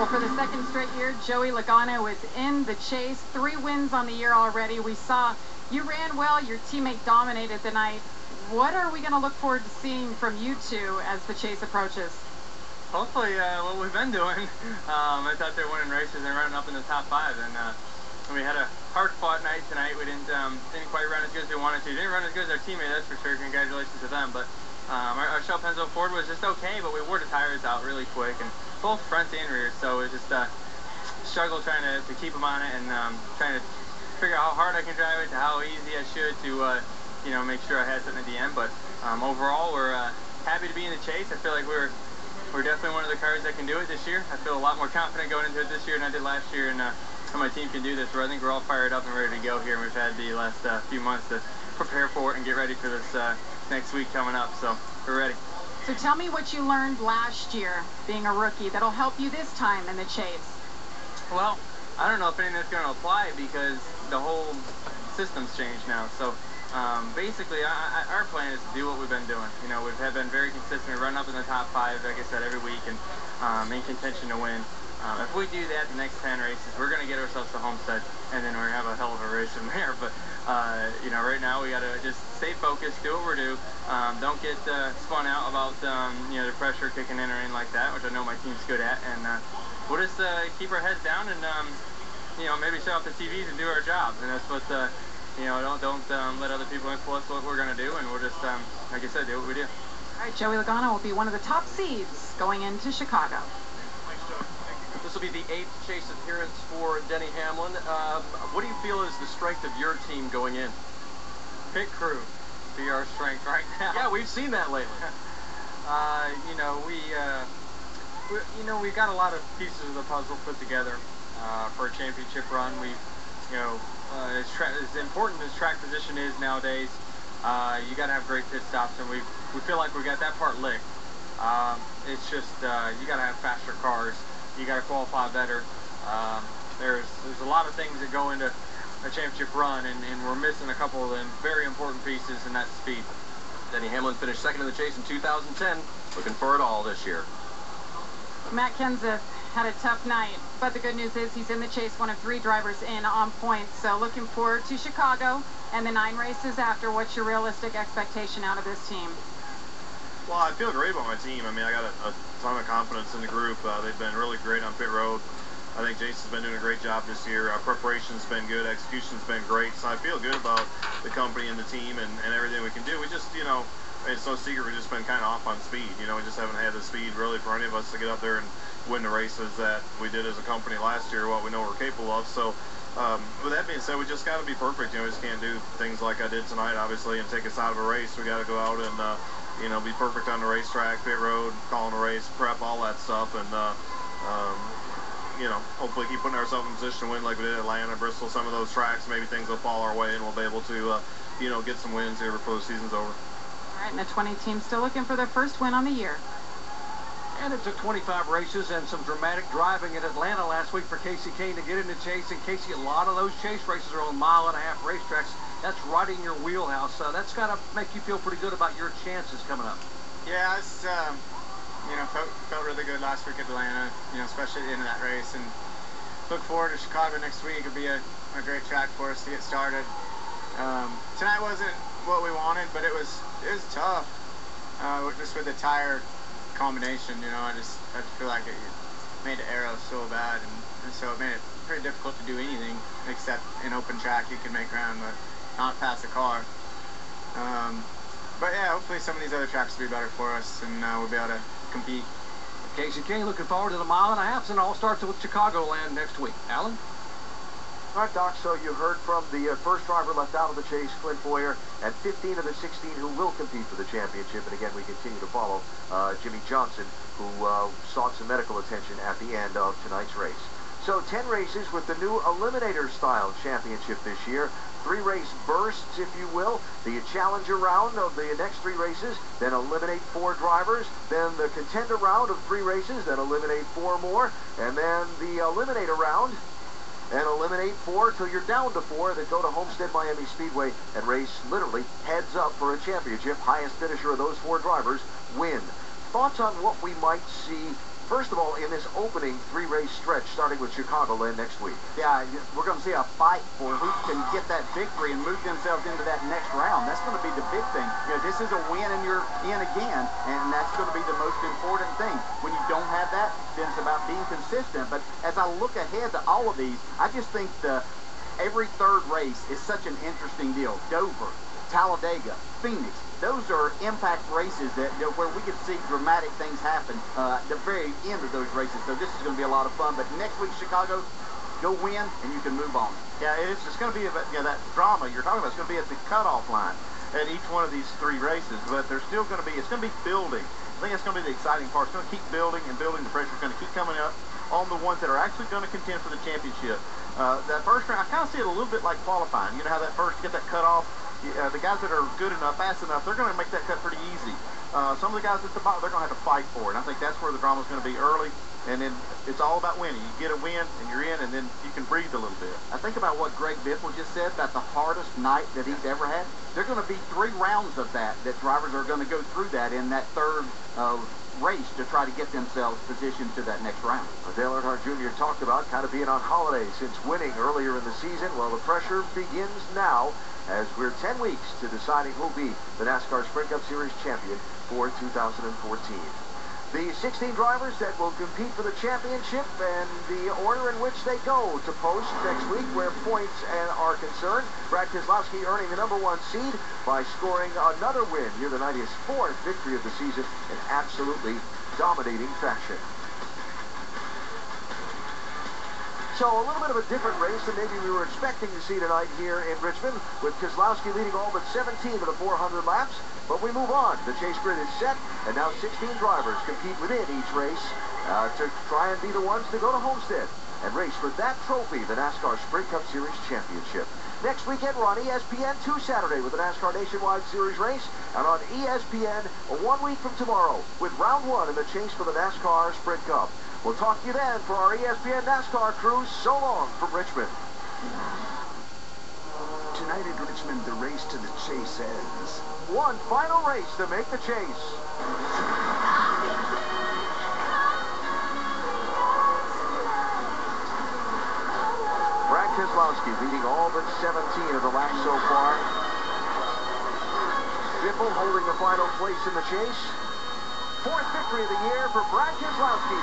Well, for the second straight year, Joey Logano is in the chase. 3 wins on the year already. We saw you ran well. Your teammate dominated the night. What are we going to look forward to seeing from you two as the chase approaches? Hopefully, what we've been doing. I thought they're winning races and running up in the top 5, and we had a hard-fought night tonight. We didn't quite run as good as we wanted to. Didn't run as good as our teammate, that's for sure. Congratulations to them. But our Shell Penzo Ford was just okay, but we wore the tires out really quick, and both front and rear. So it was just struggle trying to keep them on it, and trying to figure out how hard I can drive it to how easy I should to make sure I had something at the end. But overall, we're happy to be in the chase. I feel like we're definitely one of the cars that can do it this year. I feel a lot more confident going into it this year than I did last year, and my team can do this. Where I think we're all fired up and ready to go here. And we've had the last few months to prepare for it and get ready for this next week coming up. So we're ready. So tell me what you learned last year, being a rookie, that'll help you this time in the chase. Well, I don't know if anything that's going to apply because the whole system's changed now. So basically, our plan is to do what we've been doing. We've been very consistent, run up in the top 5, like I said, every week, and in contention to win. If we do that the next 10 races, we're going to get ourselves to Homestead, and then we're going to have a hell of a race from there. But, right now we got to just stay focused, do what we're due. Don't get spun out about, the pressure kicking in or anything like that, which I know my team's good at. And we'll just keep our heads down and, maybe shut off the TVs and do our jobs. And that's what, don't let other people influence what we're going to do. And we'll just, like I said, do what we do. All right, Joey Logano will be one of the top seeds going into Chicago. This will be the 8th chase appearance for Denny Hamlin. What do you feel is the strength of your team going in? Pit crew be our strength right now. Yeah, we've seen that lately. We've got a lot of pieces of the puzzle put together for a championship run. As important as track position is nowadays, you got to have great pit stops, and we feel like we got that part licked. It's just you got to have faster cars. You got to qualify better. There's a lot of things that go into a championship run, and we're missing a couple of them very important pieces, and that's speed. Denny Hamlin finished second in the chase in 2010. Looking for it all this year. Matt Kenseth had a tough night, but the good news is he's in the chase, one of 3 drivers in on points. So looking forward to Chicago and the 9 races after. What's your realistic expectation out of this team? Well, I feel great about my team. I mean, I got a ton of confidence in the group. They've been really great on pit road. I think Jason's been doing a great job this year. Our preparation's been good. Execution's been great. So I feel good about the company and the team and everything we can do. We just, it's no secret we've just been kind of off on speed. We just haven't had the speed really for any of us to get up there and win the races that we did as a company last year, what we know we're capable of. So with that being said, we just got to be perfect. We just can't do things like I did tonight, obviously, and take us out of a race. We got to go out and be perfect on the racetrack, pit road, calling a race, prep, all that stuff, and hopefully keep putting ourselves in position to win like we did at Atlanta, Bristol, some of those tracks. Maybe things will fall our way, and we'll be able to, get some wins here before the season's over. All right, and the 20 team still looking for their first win on the year. And it took 25 races and some dramatic driving at Atlanta last week for Casey Kane to get in the chase. And Casey, a lot of those chase races are on 1.5 mile racetracks. That's right in your wheelhouse. That's got to make you feel pretty good about your chances coming up. Yeah, it's, felt really good last week at Atlanta, especially at the end of that race. And look forward to Chicago next week. It'll be a great track for us to get started. Tonight wasn't what we wanted, but it was tough, just with the tire combination. I just feel like it made the aero so bad, and so it made it pretty difficult to do anything except in open track you can make ground, but not pass the car. But yeah, hopefully some of these other tracks will be better for us, and we'll be able to compete. Casey Kane looking forward to the 1.5 miles, and all starts with Chicagoland next week. Alan? All right, Doc, so you heard from the first driver left out of the chase, Clint Boyer, and 15 of the 16 who will compete for the championship. And again, we continue to follow Jimmy Johnson, who sought some medical attention at the end of tonight's race. So 10 races with the new Eliminator-style championship this year. 3 race bursts, if you will. The Challenger round of the next 3 races, then eliminate 4 drivers. Then the Contender round of 3 races, then eliminate 4 more. And then the Eliminator round, and eliminate 4 till you're down to 4 that go to Homestead Miami Speedway and race literally heads up for a championship. Highest finisher of those 4 drivers win. Thoughts on what we might see First of all, in this opening three-race stretch, starting with Chicagoland next week. Yeah, we're going to see a fight for who can get that victory and move themselves into that next round. That's going to be the big thing. You know, this is a win and you're in again, and that's going to be the most important thing. When you don't have that, then it's about being consistent. But as I look ahead to all of these, I just think every third race is such an interesting deal. Dover, Talladega, Phoenix. Those are impact races where we could see dramatic things happen at the very end of those races. So this is going to be a lot of fun. But next week, Chicago, go win, and you can move on. Yeah, it's going to be about, that drama you're talking about. It's going to be at the cutoff line at each one of these three races. But there's still going to be, it's going to be building. I think that's going to be the exciting part. It's going to keep building and building. The pressure's going to keep coming up on the ones that are actually going to contend for the championship. That first round, I kind of see it a little bit like qualifying. You know how that first, get that cutoff. The guys that are good enough, fast enough, they're going to make that cut pretty easy. Some of the guys at the bottom, they're going to have to fight for it. And I think that's where the drama's going to be early. And then it's all about winning. You get a win, and you're in, and then you can breathe a little bit. I think about what Greg Biffle just said about the hardest night that he's ever had. There are going to be 3 rounds of that drivers are going to go through that in that third race to try to get themselves positioned to that next round. Dale Earnhardt Jr. talked about kind of being on holiday since winning earlier in the season. Well, the pressure begins now as we're 10 weeks to deciding who'll be the NASCAR Sprint Cup Series champion for 2014. The 16 drivers that will compete for the championship and the order in which they go to post next week where points are concerned. Brad Keselowski earning the #1 seed by scoring another win, near the 94th victory of the season in absolutely dominating fashion. So a little bit of a different race than maybe we were expecting to see tonight here in Richmond, with Keselowski leading all but 17 of the 400 laps. But we move on. The chase grid is set, and now 16 drivers compete within each race to try and be the ones to go to Homestead and race for that trophy, the NASCAR Sprint Cup Series Championship. Next weekend, we're on ESPN2 Saturday with the NASCAR Nationwide Series race, and on ESPN 1 week from tomorrow with round 1 in the chase for the NASCAR Sprint Cup. We'll talk to you then for our ESPN NASCAR crew. So long from Richmond. Tonight in Richmond, the race to the chase ends. One final race to make the chase. Brad Keselowski leading all but 17 of the laps so far. Biffle holding the final place in the chase. 4th victory of the year for Brad Keselowski.